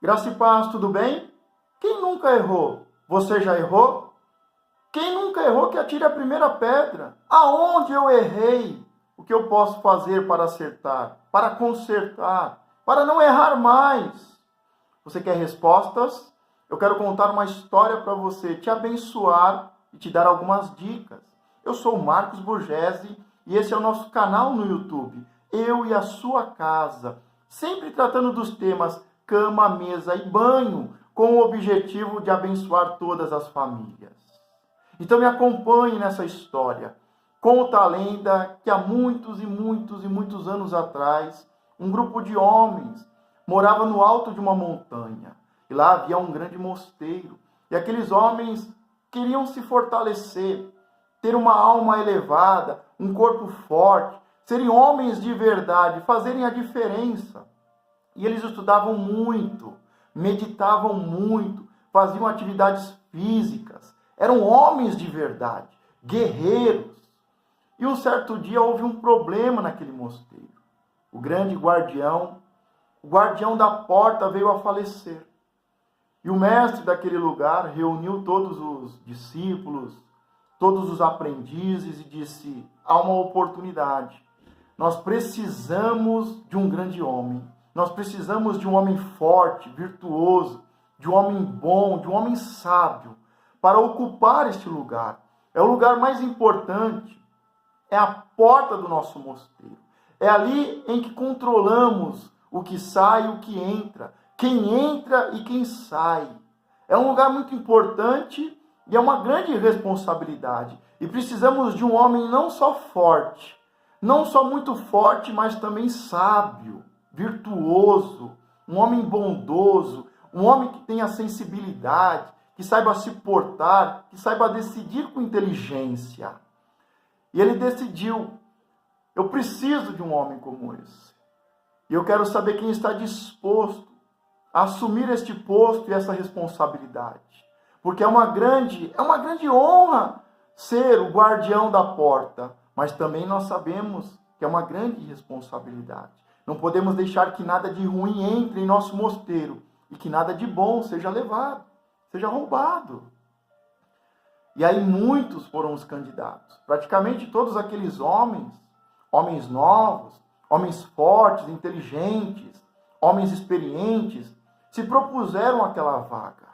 Graça e paz, tudo bem? Quem nunca errou? Você já errou? Quem nunca errou que atire a primeira pedra? Aonde eu errei? O que eu posso fazer para acertar, para consertar, para não errar mais? Você quer respostas? Eu quero contar uma história para você, te abençoar e te dar algumas dicas. Eu sou o Marcos Borgesi e esse é o nosso canal no YouTube, Eu e a Sua Casa, sempre tratando dos temas cama, mesa e banho, com o objetivo de abençoar todas as famílias. Então me acompanhe nessa história. Conta a lenda que há muitos anos atrás, um grupo de homens morava no alto de uma montanha. E lá havia um grande mosteiro. E aqueles homens queriam se fortalecer, ter uma alma elevada, um corpo forte, serem homens de verdade, fazerem a diferença. E eles estudavam muito, meditavam muito, faziam atividades físicas. Eram homens de verdade, guerreiros. E um certo dia houve um problema naquele mosteiro. O grande guardião, o guardião da porta veio a falecer. E o mestre daquele lugar reuniu todos os discípulos, todos os aprendizes e disse: há uma oportunidade. Nós precisamos de um grande homem. Nós precisamos de um homem forte, virtuoso, de um homem bom, de um homem sábio, para ocupar este lugar. É o lugar mais importante, é a porta do nosso mosteiro. É ali em que controlamos o que sai e o que entra, quem entra e quem sai. É um lugar muito importante e é uma grande responsabilidade. E precisamos de um homem não só forte, não só muito forte, mas também sábio, virtuoso, um homem bondoso, um homem que tenha sensibilidade, que saiba se portar, que saiba decidir com inteligência. E ele decidiu: eu preciso de um homem como esse. E eu quero saber quem está disposto a assumir este posto e essa responsabilidade. Porque é uma grande honra ser o guardião da porta, mas também nós sabemos que é uma grande responsabilidade. Não podemos deixar que nada de ruim entre em nosso mosteiro e que nada de bom seja levado, seja roubado. E aí muitos foram os candidatos. Praticamente todos aqueles homens novos, homens fortes, inteligentes, homens experientes, se propuseram àquela vaga.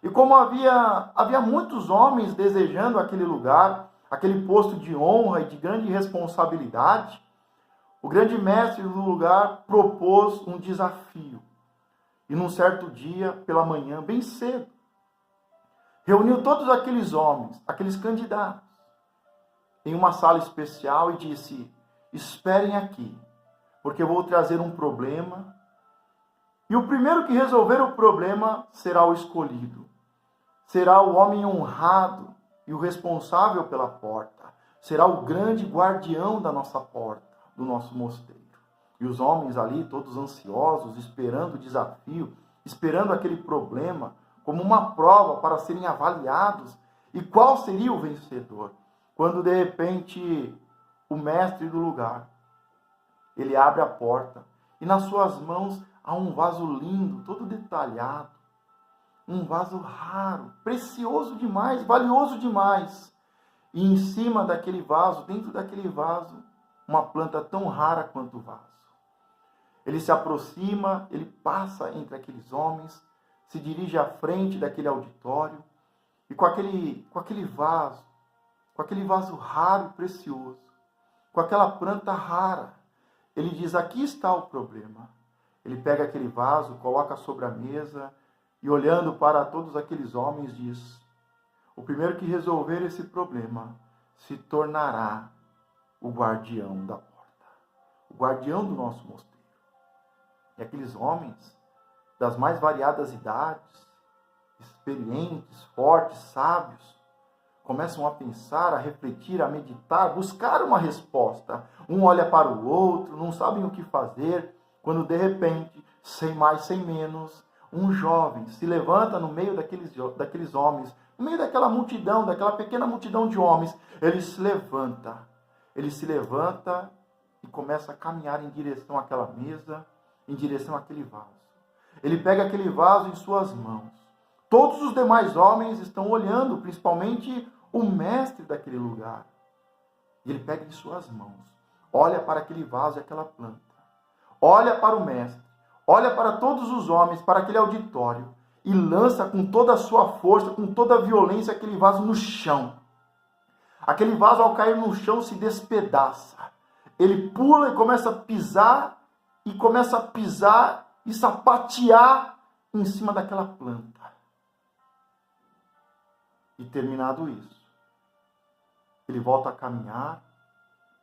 E como havia muitos homens desejando aquele lugar, aquele posto de honra e de grande responsabilidade, o grande mestre do lugar propôs um desafio. E num certo dia, pela manhã, bem cedo, reuniu todos aqueles homens, aqueles candidatos, em uma sala especial e disse: esperem aqui, porque eu vou trazer um problema. E o primeiro que resolver o problema será o escolhido. Será o homem honrado e o responsável pela porta. Será o grande guardião da nossa porta, do nosso mosteiro. E os homens ali, todos ansiosos, esperando o desafio, esperando aquele problema, como uma prova para serem avaliados. E qual seria o vencedor? Quando de repente o mestre do lugar, ele abre a porta e nas suas mãos há um vaso lindo, todo detalhado. Um vaso raro, precioso demais, valioso demais. E em cima daquele vaso, dentro daquele vaso, uma planta tão rara quanto o vaso. Ele se aproxima, ele passa entre aqueles homens, se dirige à frente daquele auditório e com aquele vaso raro e precioso, com aquela planta rara, ele diz: aqui está o problema. Ele pega aquele vaso, coloca sobre a mesa e, olhando para todos aqueles homens, diz: o primeiro que resolver esse problema se tornará o guardião da porta, o guardião do nosso mosteiro. E aqueles homens das mais variadas idades, experientes, fortes, sábios, começam a pensar, a refletir, a meditar, buscar uma resposta. Um olha para o outro, não sabem o que fazer, quando de repente, sem mais, sem menos, um jovem se levanta no meio daqueles homens, no meio daquela multidão, daquela pequena multidão de homens. Ele se levanta e começa a caminhar em direção àquela mesa, em direção àquele vaso. Ele pega aquele vaso em suas mãos. Todos os demais homens estão olhando, principalmente o mestre daquele lugar. E ele pega em suas mãos, olha para aquele vaso e aquela planta, olha para o mestre, olha para todos os homens, para aquele auditório, e lança com toda a sua força, com toda a violência, aquele vaso no chão. Aquele vaso, ao cair no chão, se despedaça. Ele pula e começa a pisar, e sapatear em cima daquela planta. E terminado isso, ele volta a caminhar,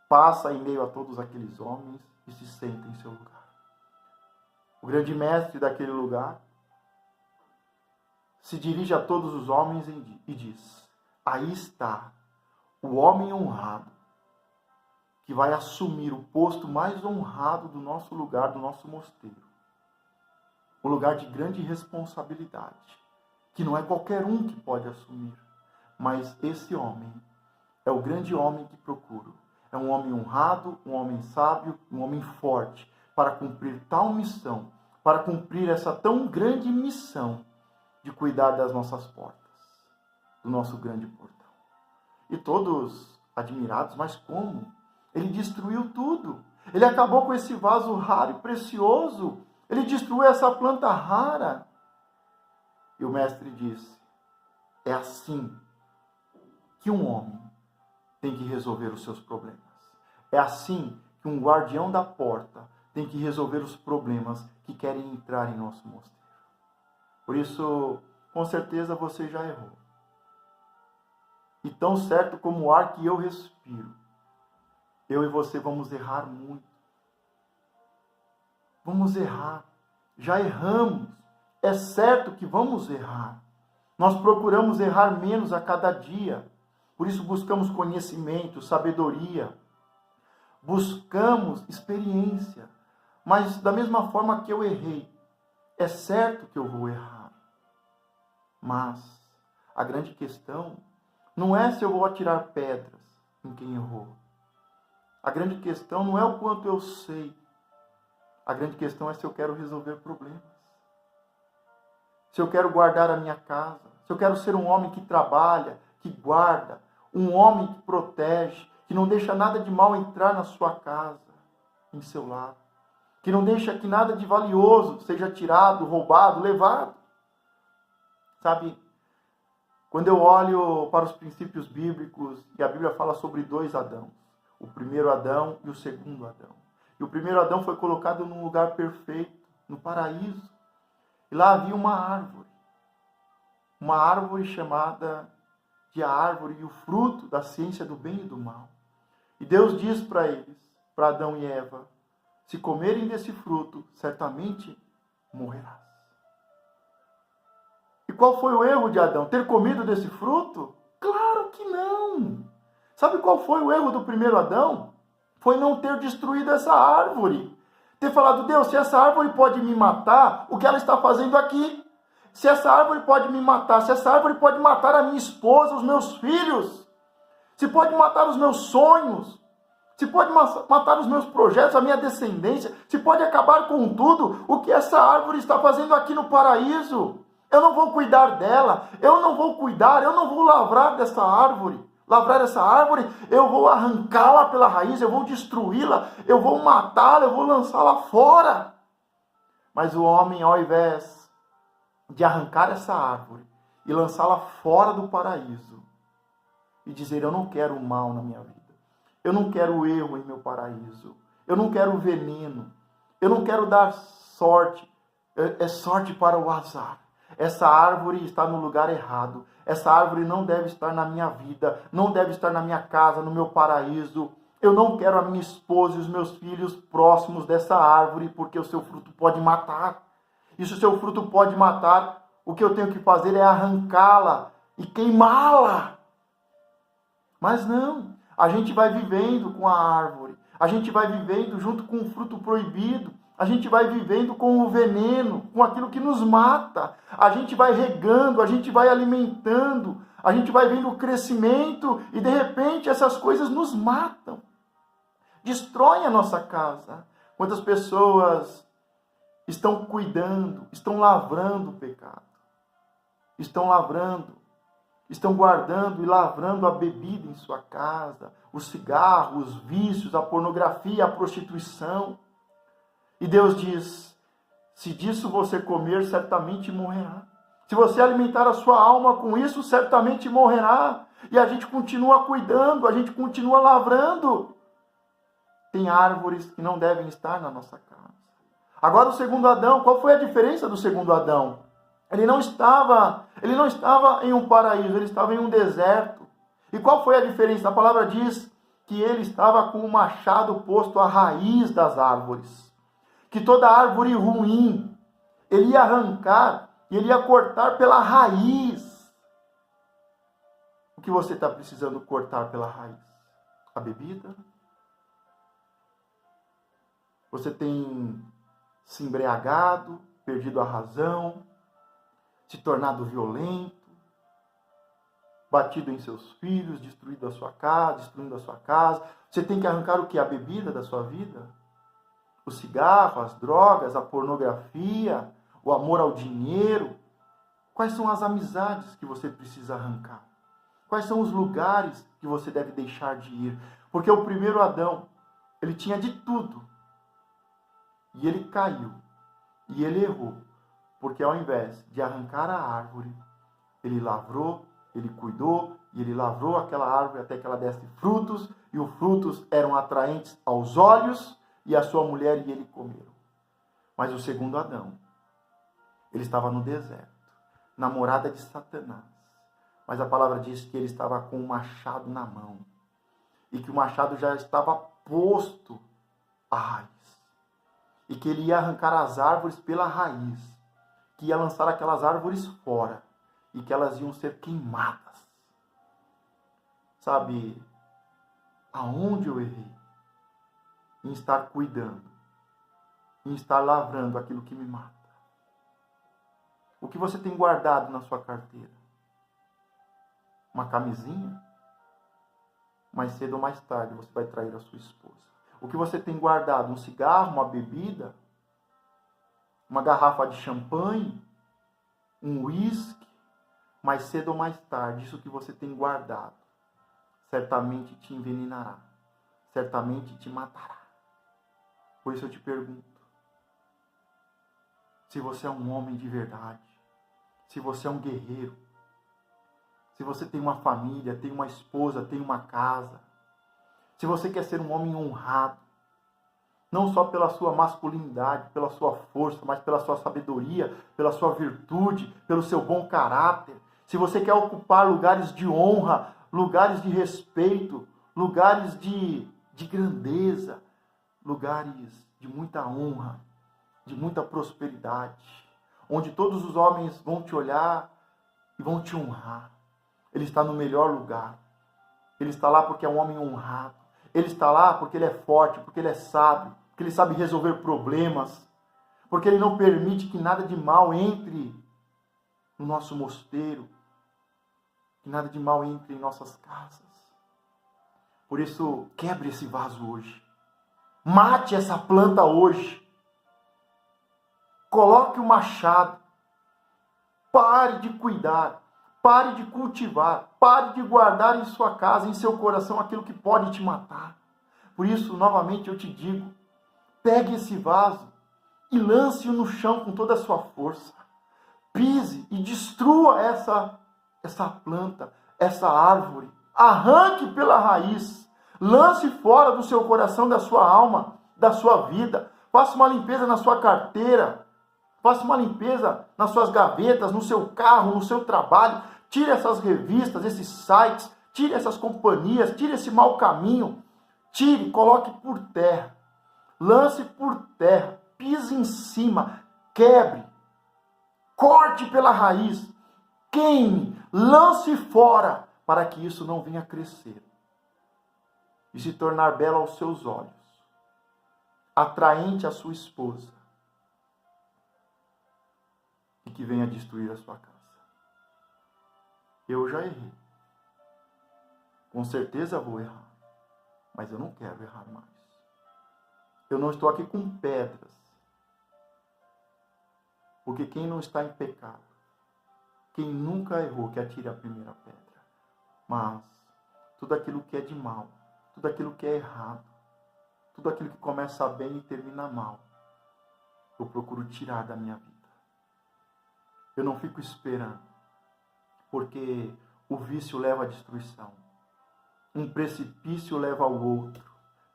passa em meio a todos aqueles homens e se senta em seu lugar. O grande mestre daquele lugar se dirige a todos os homens e diz: aí está o homem honrado, que vai assumir o posto mais honrado do nosso lugar, do nosso mosteiro. O lugar de grande responsabilidade, que não é qualquer um que pode assumir, mas esse homem é o grande homem que procuro. É um homem honrado, um homem sábio, um homem forte, para cumprir tal missão, para cumprir essa tão grande missão de cuidar das nossas portas, do nosso grande portão. E todos admirados, mas como? Ele destruiu tudo. Ele acabou com esse vaso raro e precioso. Ele destruiu essa planta rara. E o mestre disse: é assim que um homem tem que resolver os seus problemas. É assim que um guardião da porta tem que resolver os problemas que querem entrar em nosso mosteiro. Por isso, com certeza você já errou. E tão certo como o ar que eu respiro, eu e você vamos errar muito. Vamos errar. Já erramos. É certo que vamos errar. Nós procuramos errar menos a cada dia. Por isso buscamos conhecimento, sabedoria. Buscamos experiência. Mas da mesma forma que eu errei, é certo que eu vou errar. Mas a grande questão não é se eu vou atirar pedras em quem errou. A grande questão não é o quanto eu sei. A grande questão é se eu quero resolver problemas. Se eu quero guardar a minha casa. Se eu quero ser um homem que trabalha, que guarda. Um homem que protege, que não deixa nada de mal entrar na sua casa, em seu lar. Que não deixa que nada de valioso seja tirado, roubado, levado. Sabe, quando eu olho para os princípios bíblicos, e a Bíblia fala sobre dois Adãos. O primeiro Adão e o segundo Adão. E o primeiro Adão foi colocado num lugar perfeito, no paraíso. E lá havia uma árvore. Uma árvore chamada de a árvore e o fruto da ciência do bem e do mal. E Deus diz para eles, para Adão e Eva: se comerem desse fruto, certamente morrerás. E qual foi o erro de Adão? Ter comido desse fruto? Claro que não! Sabe qual foi o erro do primeiro Adão? Foi não ter destruído essa árvore. Ter falado: Deus, se essa árvore pode me matar, o que ela está fazendo aqui? Se essa árvore pode me matar, se essa árvore pode matar a minha esposa, os meus filhos, se pode matar os meus sonhos, se pode matar os meus projetos, a minha descendência, se pode acabar com tudo, o que essa árvore está fazendo aqui no paraíso? Eu não vou cuidar dela, eu não vou cuidar, eu não vou lavrar dessa árvore. Lavrar essa árvore, eu vou arrancá-la pela raiz, eu vou destruí-la, eu vou matá-la, eu vou lançá-la fora. Mas o homem, ao invés de arrancar essa árvore e lançá-la fora do paraíso e dizer: eu não quero o mal na minha vida, eu não quero o erro em meu paraíso, eu não quero o veneno, eu não quero dar sorte, é sorte para o azar. Essa árvore está no lugar errado. Essa árvore não deve estar na minha vida, não deve estar na minha casa, no meu paraíso. Eu não quero a minha esposa e os meus filhos próximos dessa árvore, porque o seu fruto pode matar. E se o seu fruto pode matar, o que eu tenho que fazer é arrancá-la e queimá-la. Mas não, a gente vai vivendo com a árvore, a gente vai vivendo junto com o fruto proibido, a gente vai vivendo com o veneno, com aquilo que nos mata. A gente vai regando, a gente vai alimentando, a gente vai vendo o crescimento e de repente essas coisas nos matam. Destroem a nossa casa. Quantas pessoas estão cuidando, estão lavrando o pecado. Estão lavrando, estão guardando e lavrando a bebida em sua casa, o cigarro, os vícios, a pornografia, a prostituição. E Deus diz: se disso você comer, certamente morrerá. Se você alimentar a sua alma com isso, certamente morrerá. E a gente continua cuidando, a gente continua lavrando. Tem árvores que não devem estar na nossa casa. Agora o segundo Adão, qual foi a diferença do segundo Adão? Ele não estava em um paraíso, ele estava em um deserto. E qual foi a diferença? A palavra diz que ele estava com o machado posto à raiz das árvores. Que toda árvore ruim, ele ia arrancar, ele ia cortar pela raiz. O que você está precisando cortar pela raiz? A bebida? Você tem se embriagado, perdido a razão, se tornado violento, batido em seus filhos, destruindo a sua casa. Você tem que arrancar o que? A bebida da sua vida? O cigarro, as drogas, a pornografia, o amor ao dinheiro. Quais são as amizades que você precisa arrancar? Quais são os lugares que você deve deixar de ir? Porque o primeiro Adão, ele tinha de tudo. E ele caiu. E ele errou. Porque ao invés de arrancar a árvore, ele lavrou, ele cuidou, e ele lavrou aquela árvore até que ela desse frutos, e os frutos eram atraentes aos olhos, e a sua mulher e ele comeram. Mas o segundo Adão, ele estava no deserto, namorada de Satanás. Mas a palavra diz que ele estava com um machado na mão, e que o machado já estava posto à raiz, e que ele ia arrancar as árvores pela raiz, que ia lançar aquelas árvores fora, e que elas iam ser queimadas. Sabe, aonde eu errei? Em estar cuidando, em estar lavrando aquilo que me mata. O que você tem guardado na sua carteira? Uma camisinha? Mais cedo ou mais tarde você vai trair a sua esposa. O que você tem guardado? Um cigarro, uma bebida? Uma garrafa de champanhe? Um uísque? Mais cedo ou mais tarde, isso que você tem guardado certamente te envenenará, certamente te matará. Por isso eu te pergunto, se você é um homem de verdade, se você é um guerreiro, se você tem uma família, tem uma esposa, tem uma casa, se você quer ser um homem honrado, não só pela sua masculinidade, pela sua força, mas pela sua sabedoria, pela sua virtude, pelo seu bom caráter, se você quer ocupar lugares de honra, lugares de respeito, lugares de grandeza, lugares de muita honra, de muita prosperidade, onde todos os homens vão te olhar e vão te honrar. Ele está no melhor lugar. Ele está lá porque é um homem honrado. Ele está lá porque ele é forte, porque ele é sábio, porque ele sabe resolver problemas, porque ele não permite que nada de mal entre no nosso mosteiro, que nada de mal entre em nossas casas. Por isso, quebre esse vaso hoje. Mate essa planta hoje. Coloque o machado. Pare de cuidar. Pare de cultivar. Pare de guardar em sua casa, em seu coração, aquilo que pode te matar. Por isso, novamente eu te digo, pegue esse vaso e lance-o no chão com toda a sua força. Pise e destrua essa planta, essa árvore. Arranque pela raiz. Lance fora do seu coração, da sua alma, da sua vida. Faça uma limpeza na sua carteira. Faça uma limpeza nas suas gavetas, no seu carro, no seu trabalho. Tire essas revistas, esses sites. Tire essas companhias. Tire esse mau caminho. Tire, coloque por terra. Lance por terra. Pise em cima. Quebre. Corte pela raiz. Queime. Lance fora. Para que isso não venha crescer e se tornar belo aos seus olhos, atraente à sua esposa, e que venha destruir a sua casa. Eu já errei. Com certeza vou errar, mas eu não quero errar mais. Eu não estou aqui com pedras Porque quem não está em pecado, quem nunca errou, que atire a primeira pedra. Mas tudo aquilo que é de mal, tudo aquilo que é errado, tudo aquilo que começa bem e termina mal, eu procuro tirar da minha vida. Eu não fico esperando, porque o vício leva à destruição. Um precipício leva ao outro.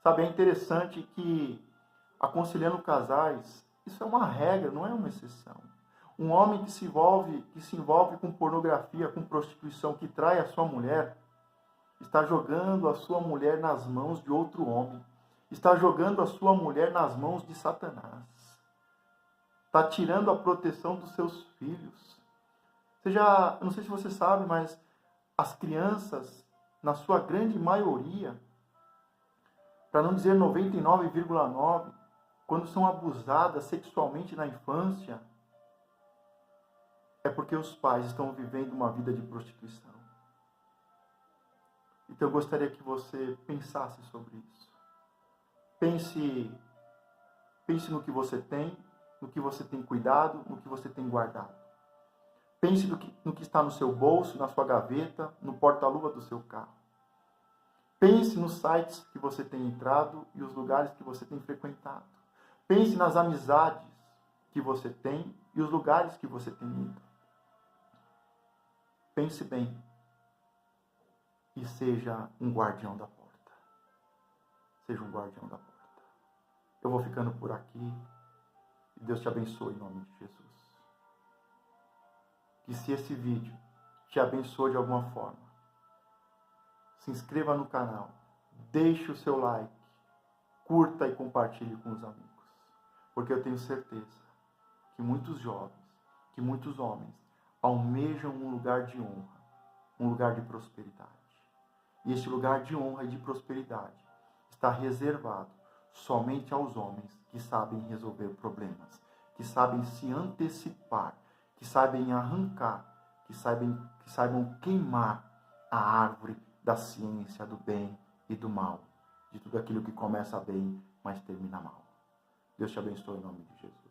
Sabe, é interessante que, aconselhando casais, isso é uma regra, não é uma exceção. Um homem que se envolve com pornografia, com prostituição, que trai a sua mulher, está jogando a sua mulher nas mãos de outro homem. Está jogando a sua mulher nas mãos de Satanás. Está tirando a proteção dos seus filhos. Eu não sei se você sabe, mas as crianças, na sua grande maioria, para não dizer 99,9%, quando são abusadas sexualmente na infância, é porque os pais estão vivendo uma vida de prostituição. Então eu gostaria que você pensasse sobre isso. Pense no que você tem, no que você tem cuidado, no que você tem guardado. Pense no que está no seu bolso, na sua gaveta, no porta-luva do seu carro. Pense nos sites que você tem entrado e os lugares que você tem frequentado. Pense nas amizades que você tem e os lugares que você tem ido. Pense bem e seja um guardião da porta. Seja um guardião da porta. Eu vou ficando por aqui e Deus te abençoe em nome de Jesus. Que se esse vídeo te abençoe de alguma forma, se inscreva no canal, deixe o seu like, curta e compartilhe com os amigos. Porque eu tenho certeza que muitos jovens, que muitos homens almejam um lugar de honra, um lugar de prosperidade. E este lugar de honra e de prosperidade está reservado somente aos homens que sabem resolver problemas, que sabem se antecipar, que sabem arrancar, que saibam queimar a árvore da ciência do bem e do mal, de tudo aquilo que começa bem, mas termina mal. Deus te abençoe em nome de Jesus.